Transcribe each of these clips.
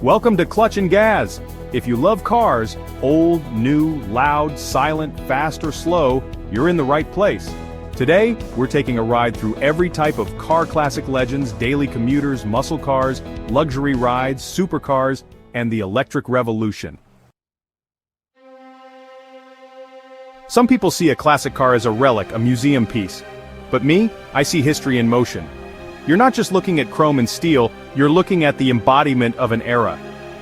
Welcome to Clutch and Gaz. If you love cars, old, new, loud, silent, fast or slow, you're in the right place. Today, we're taking a ride through every type of car classic legends, daily commuters, muscle cars, luxury rides, supercars, and the electric revolution. Some people see a classic car as a relic, a museum piece. But me, I see history in motion. You're not just looking at chrome and steel, you're looking at the embodiment of an era.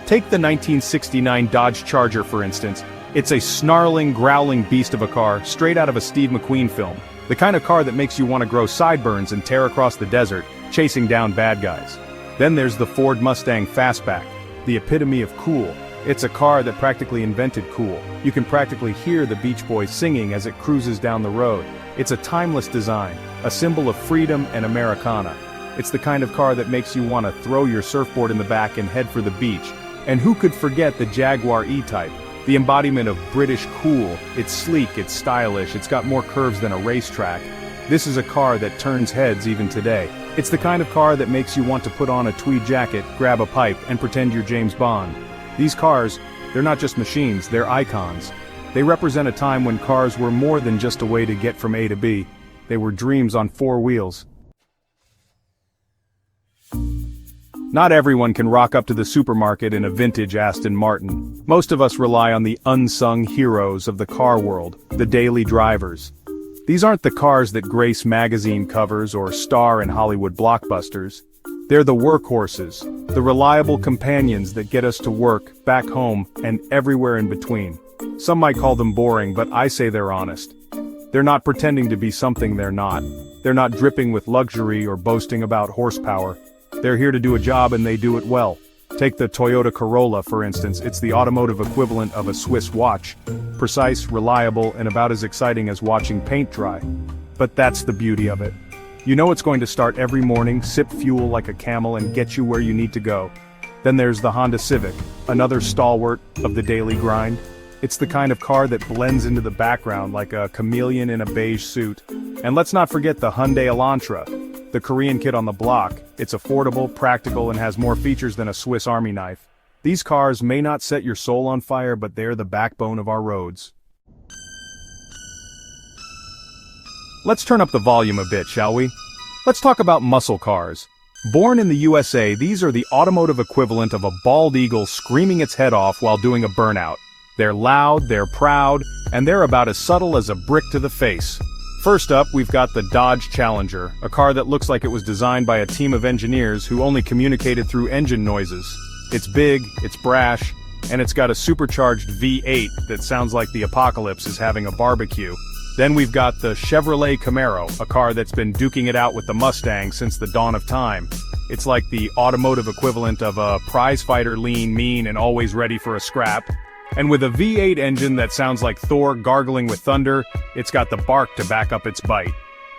Take the 1969 Dodge Charger for instance. It's a snarling, growling beast of a car, straight out of a Steve McQueen film. The kind of car that makes you want to grow sideburns and tear across the desert, chasing down bad guys. Then there's the Ford Mustang Fastback, the epitome of cool. It's a car that practically invented cool. You can practically hear the Beach Boys singing as it cruises down the road. It's a timeless design, a symbol of freedom and Americana. It's the kind of car that makes you want to throw your surfboard in the back and head for the beach. And who could forget the Jaguar E-Type, the embodiment of British cool. It's sleek, it's stylish, it's got more curves than a racetrack. This is a car that turns heads even today. It's the kind of car that makes you want to put on a tweed jacket, grab a pipe, and pretend you're James Bond. These cars, they're not just machines, they're icons. They represent a time when cars were more than just a way to get from A to B. They were dreams on four wheels. Not everyone can rock up to the supermarket in a vintage Aston Martin. Most of us rely on the unsung heroes of the car world, the daily drivers. These aren't the cars that grace magazine covers or star in Hollywood blockbusters. They're the workhorses, the reliable companions that get us to work, back home, and everywhere in between. Some might call them boring, but I say they're honest. They're not pretending to be something they're not. They're not dripping with luxury or boasting about horsepower. They're here to do a job and they do it well. Take the Toyota Corolla for instance. It's the automotive equivalent of a Swiss watch. Precise, reliable, and about as exciting as watching paint dry. But that's the beauty of it. You know it's going to start every morning, sip fuel like a camel, and get you where you need to go. Then there's the Honda Civic, another stalwart of the daily grind. It's the kind of car that blends into the background like a chameleon in a beige suit. And let's not forget the Hyundai Elantra, the Korean kid on the block. It's affordable, practical, and has more features than a Swiss Army knife. These cars may not set your soul on fire, but they're the backbone of our roads. Let's turn up the volume a bit, shall we? Let's talk about muscle cars. Born in the USA, these are the automotive equivalent of a bald eagle screaming its head off while doing a burnout. They're loud, they're proud, and they're about as subtle as a brick to the face. First up, we've got the Dodge Challenger, a car that looks like it was designed by a team of engineers who only communicated through engine noises. It's big, it's brash, and it's got a supercharged V8 that sounds like the apocalypse is having a barbecue. Then we've got the Chevrolet Camaro, a car that's been duking it out with the Mustang since the dawn of time. It's like the automotive equivalent of a prizefighter, lean, mean, and always ready for a scrap. And with a V8 engine that sounds like Thor gargling with thunder, it's got the bark to back up its bite.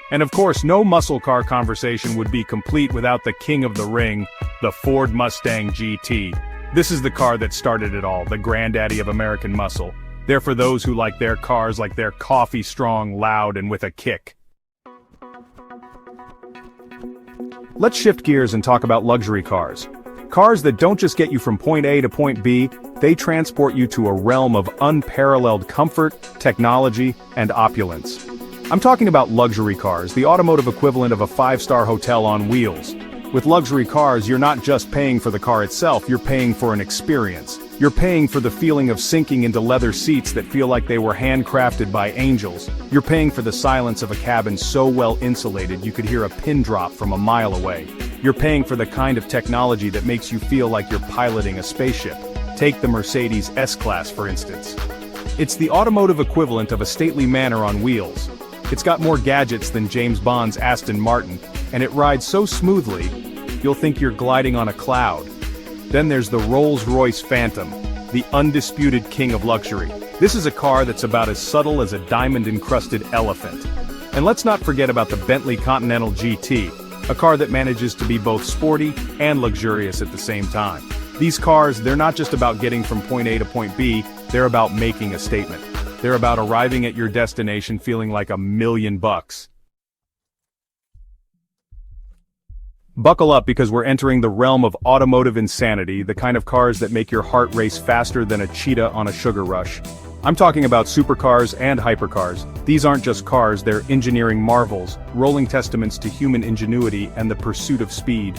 And of course, no muscle car conversation would be complete without the king of the ring, the Ford Mustang GT. This is the car that started it all, the granddaddy of American muscle. They're for those who like their cars like they're coffee strong, loud, and with a kick. Let's shift gears and talk about luxury cars. Cars that don't just get you from point A to point B, they transport you to a realm of unparalleled comfort, technology, and opulence. I'm talking about luxury cars, the automotive equivalent of a five-star hotel on wheels. With luxury cars, you're not just paying for the car itself, you're paying for an experience. You're paying for the feeling of sinking into leather seats that feel like they were handcrafted by angels. You're paying for the silence of a cabin so well insulated you could hear a pin drop from a mile away. You're paying for the kind of technology that makes you feel like you're piloting a spaceship. Take the Mercedes S-Class for instance. It's the automotive equivalent of a stately manor on wheels. It's got more gadgets than James Bond's Aston Martin, and it rides so smoothly, you'll think you're gliding on a cloud. Then there's the Rolls-Royce Phantom, the undisputed king of luxury. This is a car that's about as subtle as a diamond-encrusted elephant. And let's not forget about the Bentley Continental GT, a car that manages to be both sporty and luxurious at the same time. These cars, they're not just about getting from point A to point B, they're about making a statement. They're about arriving at your destination feeling like $1 million. Buckle up because we're entering the realm of automotive insanity, the kind of cars that make your heart race faster than a cheetah on a sugar rush. I'm talking about supercars and hypercars. These aren't just cars, they're engineering marvels, rolling testaments to human ingenuity and the pursuit of speed.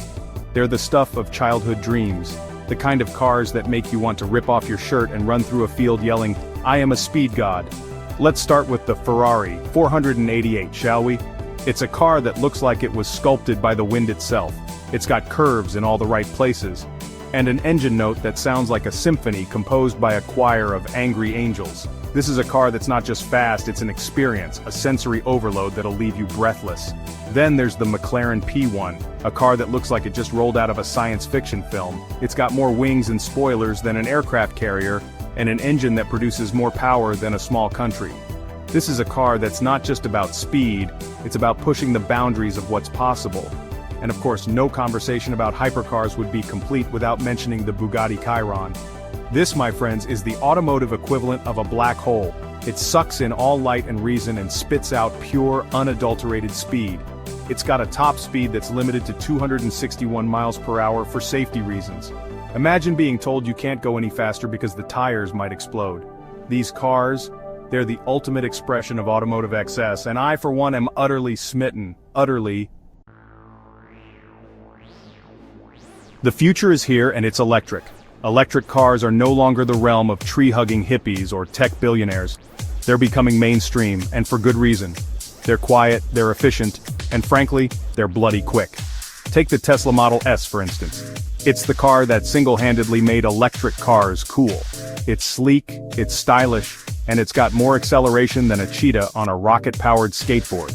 They're the stuff of childhood dreams, the kind of cars that make you want to rip off your shirt and run through a field yelling, "I am a speed god." Let's start with the Ferrari 488, shall we? It's a car that looks like it was sculpted by the wind itself. It's got curves in all the right places. And an engine note that sounds like a symphony composed by a choir of angry angels. This is a car that's not just fast, it's an experience, a sensory overload that'll leave you breathless. Then there's the McLaren P1, a car that looks like it just rolled out of a science fiction film. It's got more wings and spoilers than an aircraft carrier, and an engine that produces more power than a small country. This is a car that's not just about speed, it's about pushing the boundaries of what's possible. And of course, no conversation about hypercars would be complete without mentioning the Bugatti Chiron. This, my friends, is the automotive equivalent of a black hole. It sucks in all light and reason and spits out pure, unadulterated speed. It's got a top speed that's limited to 261 miles per hour for safety reasons. Imagine being told you can't go any faster because the tires might explode. These cars, they're the ultimate expression of automotive excess, and I for one am utterly smitten, utterly. The future is here and it's electric. Electric cars are no longer the realm of tree-hugging hippies or tech billionaires. They're becoming mainstream, and for good reason. They're quiet, they're efficient, and frankly, they're bloody quick. Take the Tesla Model S for instance. It's the car that single-handedly made electric cars cool. It's sleek, it's stylish, and it's got more acceleration than a cheetah on a rocket-powered skateboard.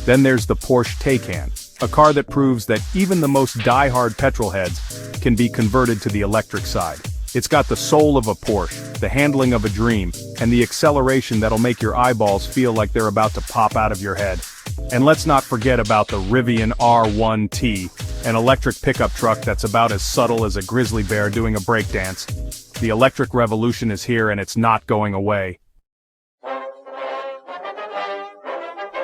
Then there's the Porsche Taycan, a car that proves that even the most die-hard petrol heads can be converted to the electric side. It's got the soul of a Porsche, the handling of a dream, and the acceleration that'll make your eyeballs feel like they're about to pop out of your head. And let's not forget about the Rivian R1T, an electric pickup truck that's about as subtle as a grizzly bear doing a breakdance. The electric revolution is here and it's not going away.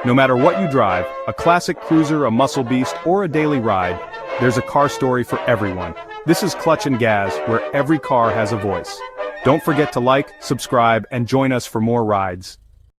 No matter what you drive, a classic cruiser, a muscle beast, or a daily ride, there's a car story for everyone. This is Clutch and Gaz, where every car has a voice. Don't forget to like, subscribe, and join us for more rides.